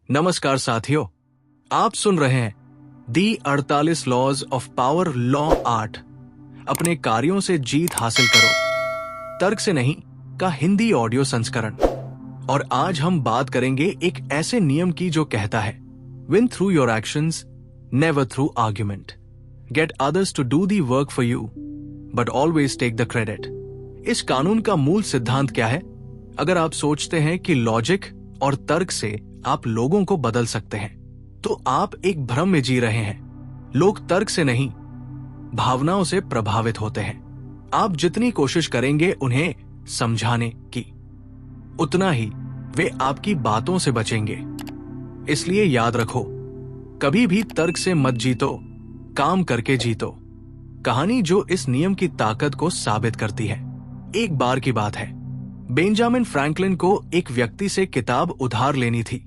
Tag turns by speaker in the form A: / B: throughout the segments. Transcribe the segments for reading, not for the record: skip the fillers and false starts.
A: नमस्कार साथियों, आप सुन रहे हैं दी 48 लॉज ऑफ पावर लॉ 8। अपने कार्यों से जीत हासिल करो, तर्क से नहीं का हिंदी ऑडियो संस्करण। और आज हम बात करेंगे एक ऐसे नियम की जो कहता है, win through your actions, never through argument. Get others to do the work for you, but always take the credit. इस कानून का मूल सिद्धांत क्या है? अगर आप सोचते हैं कि लॉजिक और तर्क से आप लोगों को बदल सकते हैं, तो आप एक भ्रम में जी रहे हैं। लोग तर्क से नहीं, भावनाओं से प्रभावित होते हैं। आप जितनी कोशिश करेंगे उन्हें समझाने की, उतना ही वे आपकी बातों से बचेंगे। इसलिए याद रखो, कभी भी तर्क से मत जीतो, काम करके जीतो। कहानी जो इस नियम की ताकत को साबित करती है। एक बार की बात है, बेंजामिन फ्रैंकलिन को एक व्यक्ति से किताब उधार लेनी थी,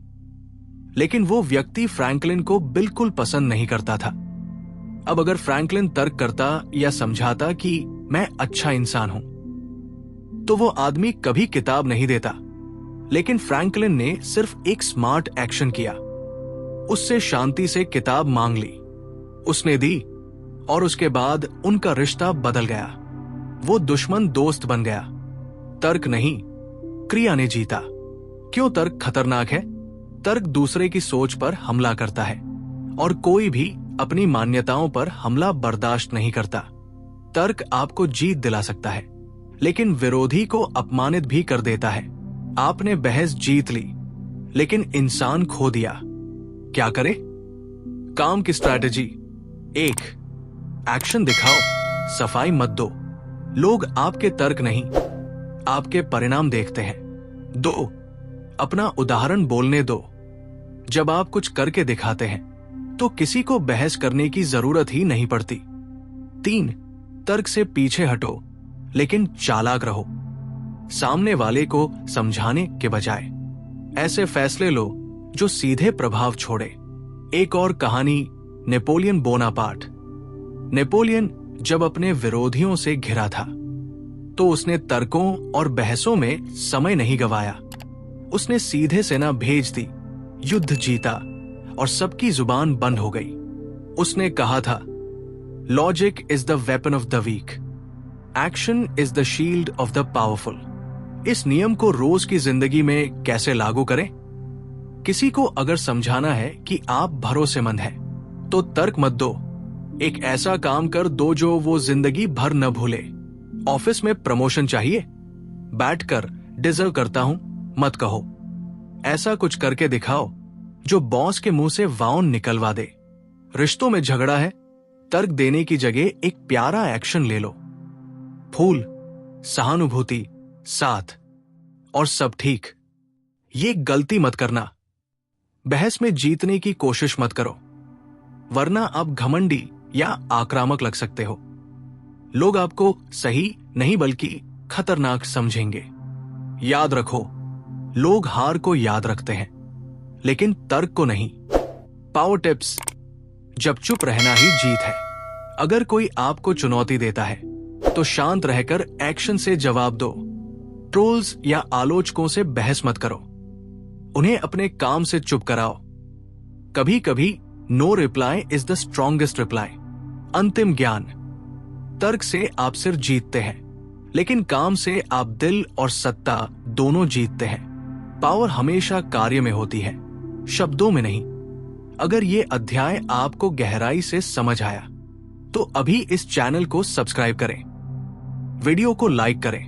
A: लेकिन वो व्यक्ति फ्रैंकलिन को बिल्कुल पसंद नहीं करता था। अब अगर फ्रैंकलिन तर्क करता या समझाता कि मैं अच्छा इंसान हूं, तो वो आदमी कभी किताब नहीं देता। लेकिन फ्रैंकलिन ने सिर्फ एक स्मार्ट एक्शन किया। उससे शांति से किताब मांग ली, उसने दी, और उसके बाद उनका रिश्ता बदल गया। वो दुश्मन दोस्त बन गया। तर्क नहीं, क्रिया ने जीता। क्यों तर्क खतरनाक है? तर्क दूसरे की सोच पर हमला करता है, और कोई भी अपनी मान्यताओं पर हमला बर्दाश्त नहीं करता। तर्क आपको जीत दिला सकता है, लेकिन विरोधी को अपमानित भी कर देता है। आपने बहस जीत ली, लेकिन इंसान खो दिया। क्या करे? काम की स्ट्रैटेजी: 1. एक्शन दिखाओ, सफाई मत दो। लोग आपके तर्क नहीं, आपके परिणाम देखते हैं। 2. अपना उदाहरण बोलने दो। जब आप कुछ करके दिखाते हैं, तो किसी को बहस करने की जरूरत ही नहीं पड़ती। 3. तर्क से पीछे हटो, लेकिन चालाक रहो, सामने वाले को समझाने के बजाय। ऐसे फैसले लो जो सीधे प्रभाव छोड़े। एक और कहानी, नेपोलियन बोनापार्ट। नेपोलियन जब अपने विरोधियों से घिरा था, तो उसने तर्कों और बहसों में समय नहीं गवाया। उसने सीधे सेना भेज दी, युद्ध जीता, और सबकी जुबान बंद हो गई। उसने कहा था, logic is the weapon of the weak, action is the shield of the powerful. इस नियम को रोज की जिंदगी में कैसे लागू करें? किसी को अगर समझाना है कि आप भरोसेमंद हैं, तो तर्क मत दो। एक ऐसा काम कर दो जो वो जिंदगी भर न भूले। ऑफिस में प्रमोशन चाहिए? बैठकर डिजर्व करता हूं मत कहो। ऐसा कुछ करके दिखाओ जो बॉस के मुंह से वाउन निकलवा दे। रिश्तों में झगड़ा है? तर्क देने की जगह एक प्यारा एक्शन ले लो। फूल, सहानुभूति, साथ, और सब ठीक। ये गलती मत करना। बहस में जीतने की कोशिश मत करो, वरना आप घमंडी या आक्रामक लग सकते हो। लोग आपको सही नहीं बल्कि खतरनाक समझेंगे। याद रखो, लोग हार को याद रखते हैं, लेकिन तर्क को नहीं। पावर टिप्स: जब चुप रहना ही जीत है। अगर कोई आपको चुनौती देता है, तो शांत रहकर एक्शन से जवाब दो। ट्रोल्स या आलोचकों से बहस मत करो, उन्हें अपने काम से चुप कराओ। कभी कभी no reply is the strongest reply. अंतिम ज्ञान: तर्क से आप सिर्फ जीतते हैं, लेकिन काम से आप दिल और सत्ता दोनों जीतते हैं। पावर हमेशा कार्य में होती है, शब्दों में नहीं। अगर ये अध्याय आपको गहराई से समझ आया, तो अभी इस चैनल को सब्सक्राइब करें, वीडियो को लाइक करें,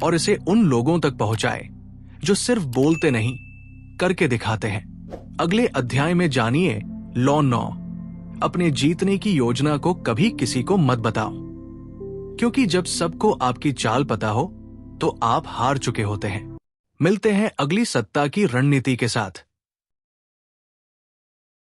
A: और इसे उन लोगों तक पहुंचाएं जो सिर्फ बोलते नहीं, करके दिखाते हैं। अगले अध्याय में जानिए लॉ 9। अपने जीतने की योजना को कभी किसी को मत बताओ, क्योंकि जब सबको आपकी चाल पता हो, तो आप हार चुके होते हैं। मिलते हैं अगली सत्ता की रणनीति के साथ।